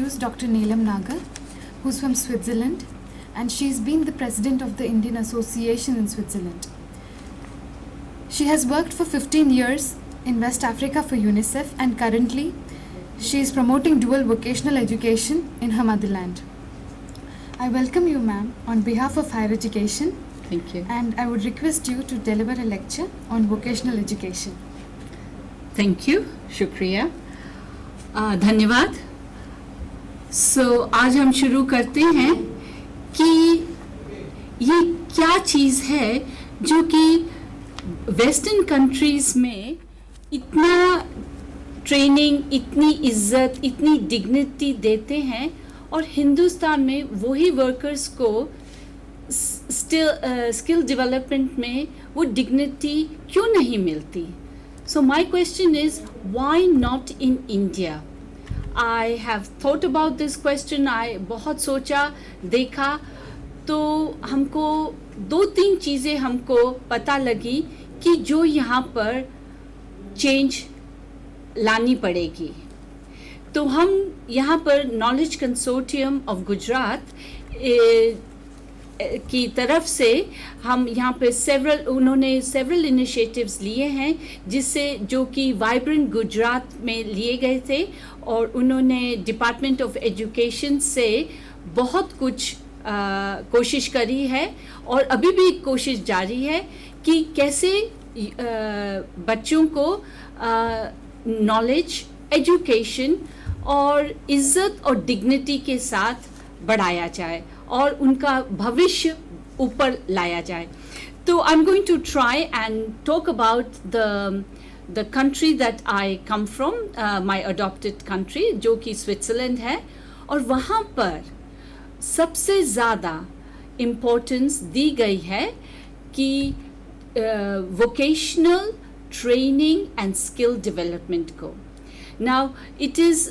introduce Dr. Neelam Nagar, who's from Switzerland, and she's been the president of the Indian Association in Switzerland. She has worked for 15 years in West Africa for UNICEF, and currently she is promoting dual vocational education in her motherland. I welcome you, ma'am, on behalf of higher education. Thank you. And I would request you to deliver a lecture on vocational education. Thank you. शुक्रिया. धन्यवाद. आज हम शुरू करते हैं कि ये क्या चीज़ है जो कि वेस्टर्न कंट्रीज़ में इतना ट्रेनिंग, इतनी इज्जत, इतनी डिग्निटी देते हैं और हिंदुस्तान में वही वर्कर्स को स्किल डेवलपमेंट में वो डिग्निटी क्यों नहीं मिलती. So my question is, why not in India? I have thought about this question. I बहुत सोचा, देखा, तो हमको 2-3 चीज़ें हमको पता लगी कि जो यहाँ पर चेंज लानी पड़ेगी. तो हम यहाँ पर नॉलेज कंसोर्टियम ऑफ गुजरात की तरफ से हम यहाँ पे उन्होंने सेवरल इनिशिएटिव्स लिए हैं जिससे जो कि वाइब्रेंट गुजरात में लिए गए थे और उन्होंने डिपार्टमेंट ऑफ एजुकेशन से बहुत कुछ कोशिश करी है और अभी भी कोशिश जारी है कि कैसे बच्चों को नॉलेज, एजुकेशन और इज्जत और डिग्निटी के साथ बढ़ाया जाए और उनका भविष्य ऊपर लाया जाए. तो I am going to try and talk about the country that I come from, my adopted country, जो कि स्विट्ज़रलैंड है. और वहाँ पर सबसे ज़्यादा इम्पोर्टेंस दी गई है कि vocational training and skill development को. Now it is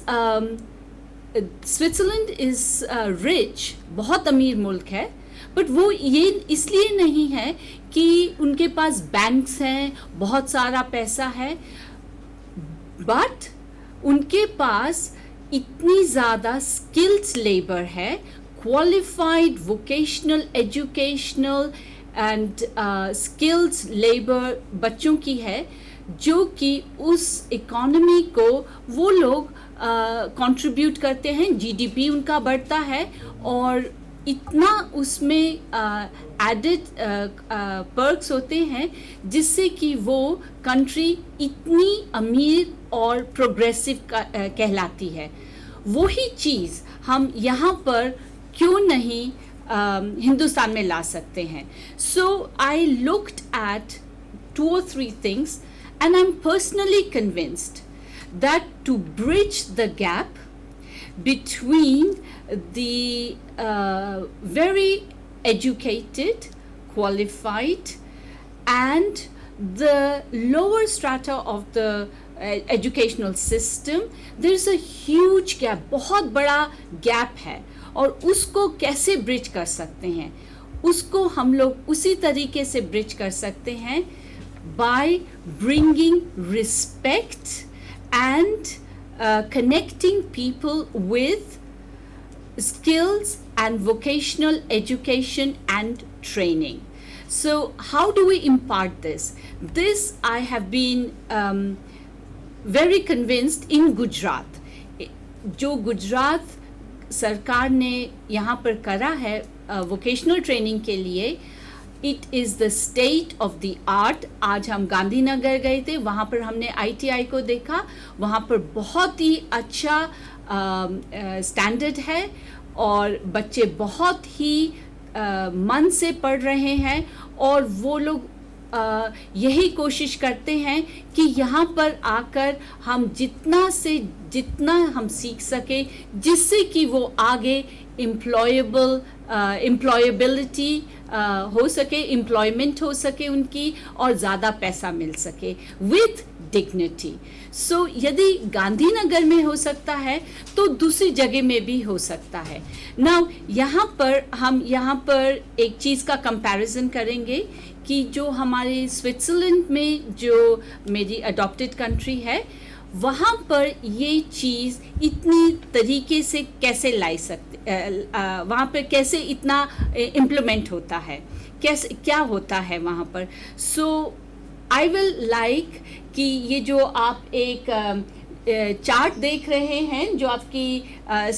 Switzerland is rich, बहुत अमीर मुल्क है, बट वो ये इसलिए नहीं है कि उनके पास बैंक्स हैं, बहुत सारा पैसा है, बट उनके पास इतनी ज़्यादा स्किल्ड लेबर है, qualified vocational, educational and skilled labour बच्चों की है जो कि उस इकोनॉमी को वो लोग कंट्रीब्यूट करते हैं. जीडीपी उनका बढ़ता है और इतना उसमें एडेड पर्क्स होते हैं जिससे कि वो कंट्री इतनी अमीर और प्रोग्रेसिव कहलाती है. वही चीज़ हम यहाँ पर क्यों नहीं हिंदुस्तान में ला सकते हैं. सो I looked at 2 or 3 things and I'm personally convinced that to bridge the gap between the very educated, qualified and the lower strata of the educational system, there is a huge gap, बहुत बड़ा gap है और उसको कैसे bridge कर सकते हैं, उसको हम लोग उसी तरीके से bridge कर सकते हैं by bringing respect and connecting people with skills and vocational education and training. So how do we impart this? This I have been very convinced in Gujarat. जो गुजरात सरकार ने यहाँ पर करा है vocational training के लिए, it is the state of the art. आज हम गांधीनगर गए थे, वहाँ पर हमने ITI को देखा, वहाँ पर बहुत ही अच्छा स्टैंडर्ड है और बच्चे बहुत ही मन से पढ़ रहे हैं और वो लोग यही कोशिश करते हैं कि यहाँ पर आकर हम जितना हम सीख सके जिससे कि वो आगे एम्प्लॉयबिलिटी हो सके, एम्प्लॉयमेंट हो सके उनकी और ज़्यादा पैसा मिल सके विथ डिग्निटी. सो यदि गांधीनगर में हो सकता है तो दूसरी जगह में भी हो सकता है. नाउ हम यहाँ पर एक चीज़ का कंपैरिजन करेंगे कि जो हमारे स्विट्ज़रलैंड में जो मेरी अडॉप्टेड कंट्री है वहाँ पर ये चीज़ इतनी तरीके से कैसे लाई सकते, वहाँ पर कैसे इतना इम्प्लीमेंट होता है, कैसे क्या होता है वहाँ पर. सो आई विल लाइक कि ये जो आप एक चार्ट देख रहे हैं जो आपकी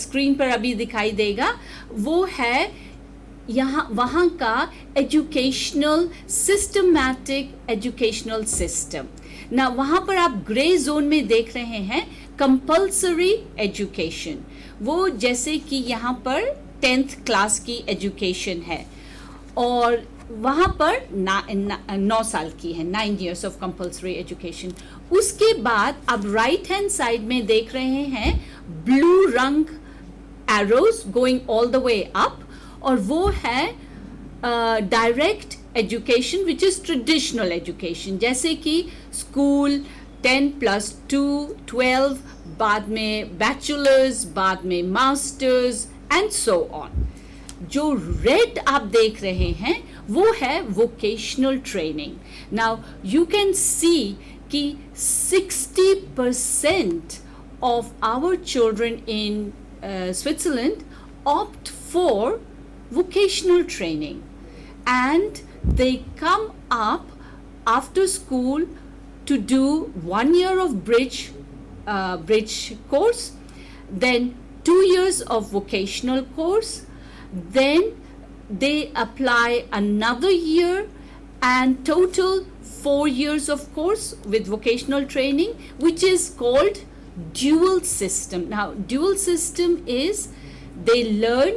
स्क्रीन पर अभी दिखाई देगा, वो है यहाँ वहाँ का एजुकेशनल सिस्टमैटिक एजुकेशनल सिस्टम. ना वहाँ पर आप ग्रे जोन में देख रहे हैं कंपल्सरी एजुकेशन, वो जैसे कि यहाँ पर 10th क्लास की एजुकेशन है और वहाँ पर 9 साल की है, 9 years ऑफ कंपल्सरी एजुकेशन. उसके बाद आप राइट हैंड साइड में देख रहे हैं ब्लू रंग arrows going all the way up, और वो है direct education which is traditional education, जैसे कि स्कूल 10+2 12, बाद में बैचलर्स, बाद में मास्टर्स एंड सो ऑन. जो रेड आप देख रहे हैं वो है vocational training. Now you can see कि 60% of our children in Switzerland opt for vocational training, and they come up after school to do 1 year of bridge course, then 2 years of vocational course, then they apply another year, and total 4 years of course with vocational training, which is called dual system. Now dual system is they learn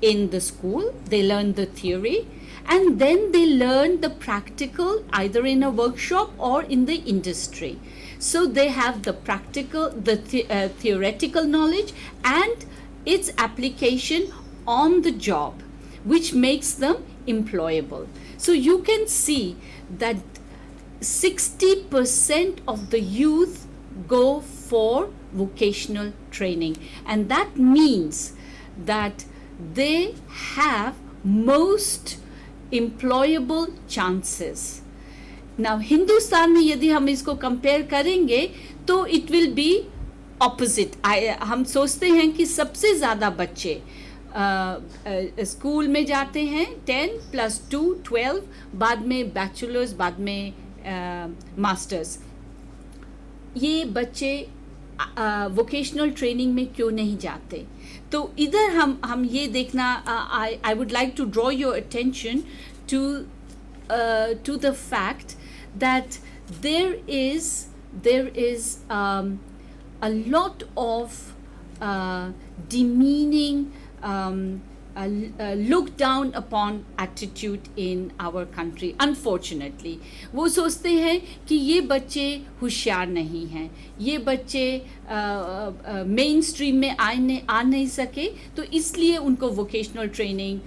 in the school, they learn the theory, and then they learn the practical either in a workshop or in the industry. So they have the practical, the theoretical knowledge and its application on the job, which makes them employable. So you can see that 60% of the youth go for vocational training, and that means that they have most employable chances. Now Hindustan में यदि हम इसको compare करेंगे तो it will be opposite. हम सोचते हैं कि सबसे ज़्यादा बच्चे स्कूल में जाते हैं 10+2 12, बाद में बैचलर्स, बाद में मास्टर्स. ये बच्चे वोकेशनल ट्रेनिंग में क्यों नहीं जाते? तो इधर हम ये देखना, I would like to draw your attention to the fact that there is a lot of demeaning, look down upon attitude in our country. Unfortunately, वो सोचते हैं कि ये बच्चे होशियार नहीं हैं, ये बच्चे मेन स्ट्रीम में आ नहीं सके, तो इसलिए उनको वोकेशनल ट्रेनिंग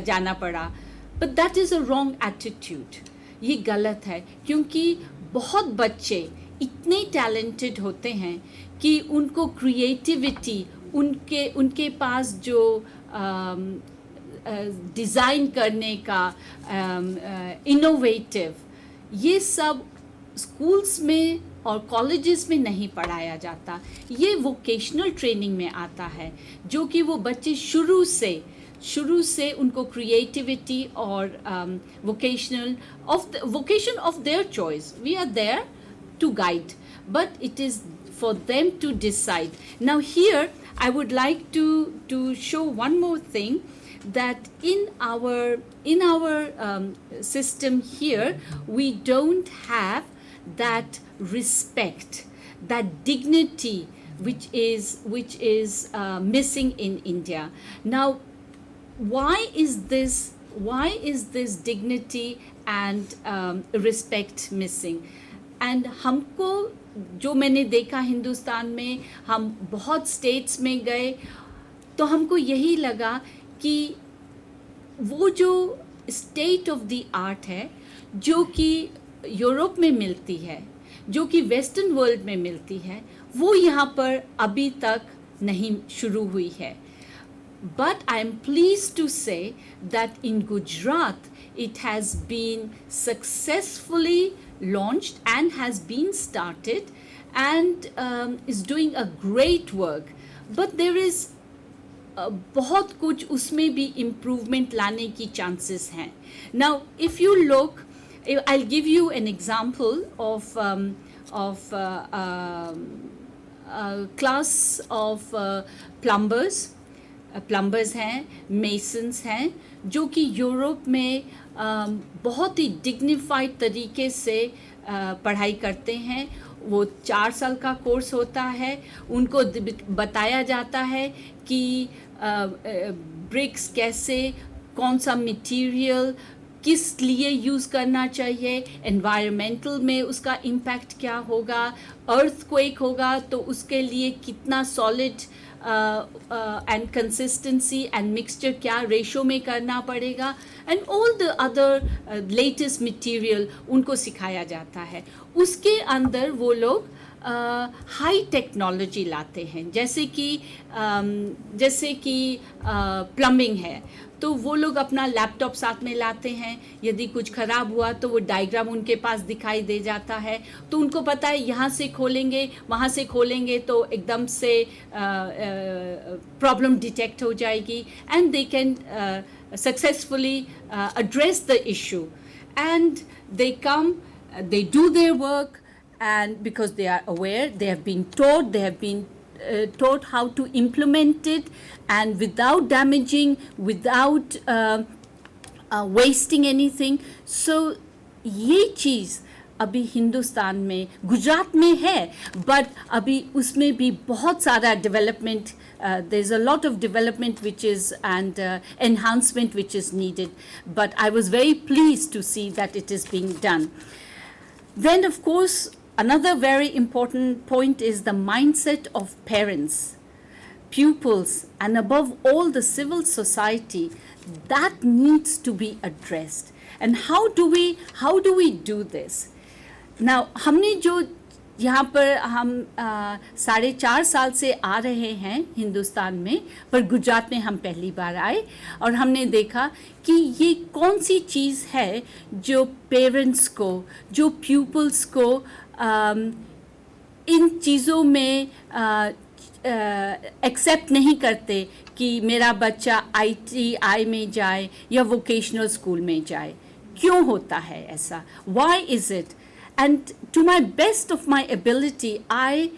जाना पड़ा. But that is a wrong attitude. ये गलत है, क्योंकि बहुत बच्चे इतने टैलेंटेड होते हैं कि उनको क्रिएटिविटी, उनके पास जो डिज़ाइन करने का इनोवेटिव, ये सब स्कूल्स में और कॉलेजेस में नहीं पढ़ाया जाता. ये वोकेशनल ट्रेनिंग में आता है, जो कि वो बच्चे शुरू से उनको क्रिएटिविटी और vocation of their choice. We are there to guide, but it is for them to decide. Now here I would like to show one more thing, that in our system here we don't have that respect, that dignity which is missing in India. Now why is this dignity and respect missing? And हमको, जो मैंने देखा हिंदुस्तान में, हम बहुत states में गए तो हमको यही लगा कि वो जो स्टेट ऑफ द आर्ट है, जो कि यूरोप में मिलती है, जो कि वेस्टर्न वर्ल्ड में मिलती है, वो यहाँ पर अभी तक नहीं शुरू हुई है. But I am pleased to say that in Gujarat it has been successfully launched and has been started, and is doing a great work, but there is बहुत कुछ उसमें भी इम्प्रूवमेंट लाने की चांसेस हैं. Now if you look, I'll give you an example of class of plumbers हैं, masons हैं, जो कि यूरोप में बहुत ही डिग्निफाइड तरीके से पढ़ाई करते हैं. वो 4 साल का कोर्स होता है. उनको बताया जाता है कि ब्रिक्स कैसे, कौन सा मटेरियल किस लिए यूज़ करना चाहिए, एनवायरमेंटल में उसका इम्पैक्ट क्या होगा, अर्थक्वेक होगा तो उसके लिए कितना solid and consistency and mixture क्या रेशो में करना पड़ेगा, and all the other latest material उनको सिखाया जाता है. उसके अंदर वो लोग हाई टेक्नोलॉजी लाते हैं, जैसे कि प्लम्बिंग है तो वो लोग अपना लैपटॉप साथ में लाते हैं. यदि कुछ ख़राब हुआ तो वो डायग्राम उनके पास दिखाई दे जाता है, तो उनको पता है यहाँ से खोलेंगे वहाँ से खोलेंगे तो एकदम से प्रॉब्लम डिटेक्ट हो जाएगी, and they can successfully address the issue, and they come, they do their work, and because they are aware, they have been taught how to implement it, and without damaging, without wasting anything. So ये चीज़ अभी हिंदुस्तान में, गुजरात में है, but अभी उसमें भी बहुत सारा development, there is a lot of development which is and enhancement which is needed, but I was very pleased to see that it is being done. Then of course another very important point is the mindset of parents, pupils, and above all the civil society that needs to be addressed. And how do we do this? Now हमने जो यहाँ पर हम 4.5 साल से आ रहे हैं हिंदुस्तान में, पर गुजरात में हम पहली बार आए और हमने देखा कि ये कौन सी चीज़ है जो पेरेंट्स को, जो प्यूपल्स को इन चीज़ों में एक्सेप्ट नहीं करते कि मेरा बच्चा ITI में जाए या वोकेशनल स्कूल में जाए. क्यों होता है ऐसा? Why is it? And to my best of my ability, I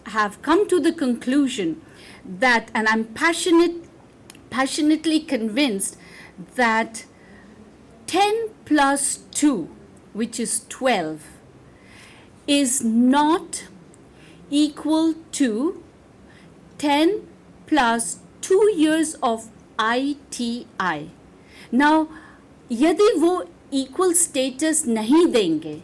have come to the conclusion that, and I'm passionately convinced that 10 plus 2, which is 12, is not equal to 10 plus 2 years of ITI. Now, यदि वो equal status नहीं देंगे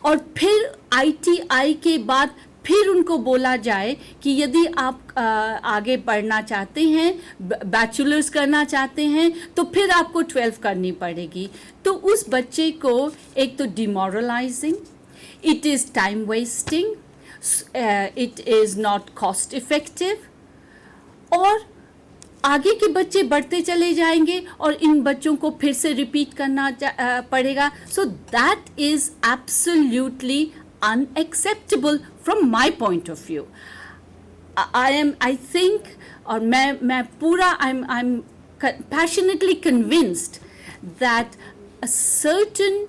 और फिर ITI के बाद फिर उनको बोला जाए कि यदि आप आगे पढ़ना चाहते हैं, बैचलर्स करना चाहते हैं, तो फिर आपको 12 करनी पड़ेगी, तो उस बच्चे को एक तो demoralising, it is time wasting, it is not cost effective, और आगे के बच्चे बढ़ते चले जाएंगे और इन बच्चों को फिर से रिपीट करना पड़ेगा. So that is absolutely unacceptable from my point of view. I think, और मैं पूरा I am passionately convinced that a certain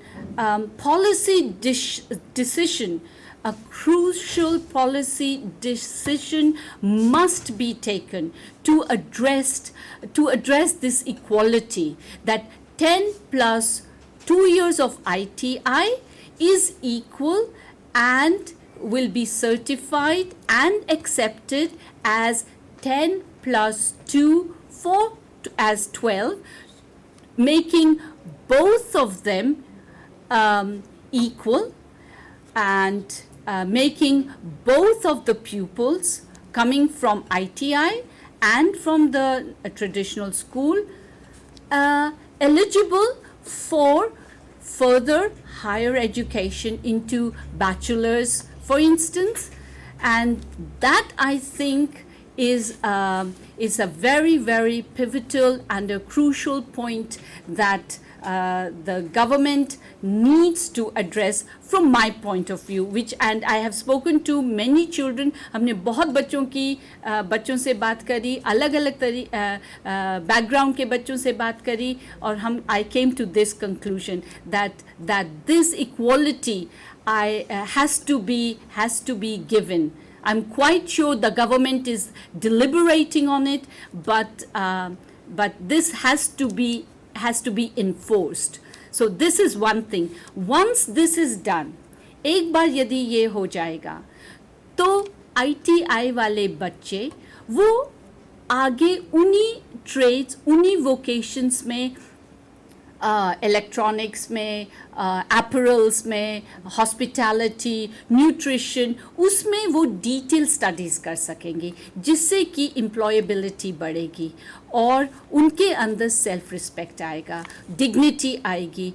policy decision, a crucial policy decision must be taken to address this equality, that 10 plus 2 years of ITI is equal and will be certified and accepted as 10 plus 2 as 12, making both of them equal, and making both of the pupils coming from ITI and from the traditional school eligible for further higher education into bachelor's, for instance. And that, I think, is a very, very pivotal and a crucial point that the government needs to address from my point of view, which, and I have spoken to many children. हमने बहुत बच्चों से बात करी, अलग अलग background के बच्चों से बात करी, और I came to this conclusion that this equality has to be given. I'm quite sure the government is deliberating on it, but this has to be enforced. So this is one thing. Once this is done, एक बार यदि ये हो जाएगा, तो ITI वाले बच्चे वो आगे उन्हीं ट्रेड्स, उन्हीं वोकेशंस में, इलेक्ट्रॉनिक्स में, एपरल्स में, हॉस्पिटैलिटी, न्यूट्रिशन, उसमें वो डिटेल स्टडीज़ कर सकेंगे, जिससे कि एम्प्लॉयबिलिटी बढ़ेगी और उनके अंदर सेल्फ रिस्पेक्ट आएगा, डिग्निटी आएगी,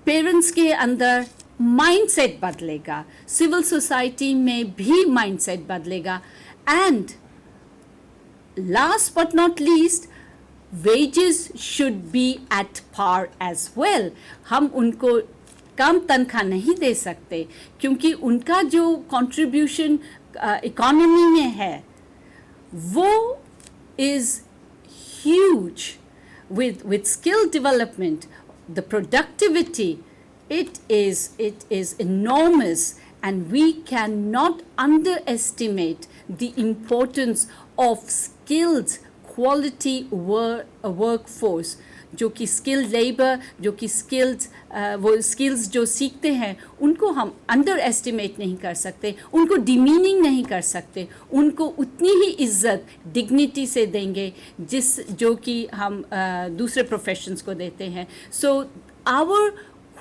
पेरेंट्स के अंदर माइंडसेट बदलेगा, सिविल सोसाइटी में भी माइंडसेट बदलेगा, and last but not least, wages should be at par as well. हम उनको कम तनख्वाह नहीं दे सकते, क्योंकि उनका जो contribution economy में है वो is huge. With skill development, the productivity, it is enormous, and we cannot underestimate the importance of skills, quality workforce, जो कि skilled labor, जो कि वो skills जो सीखते हैं, उनको हम अंडर एस्टिमेट नहीं कर सकते, उनको डिमीनिंग नहीं कर सकते, उनको उतनी ही इज्जत डिग्निटी से देंगे जो कि हम दूसरे प्रोफेशंस को देते हैं. So our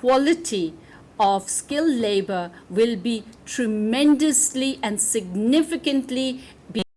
quality of skilled labor will be tremendously and significantly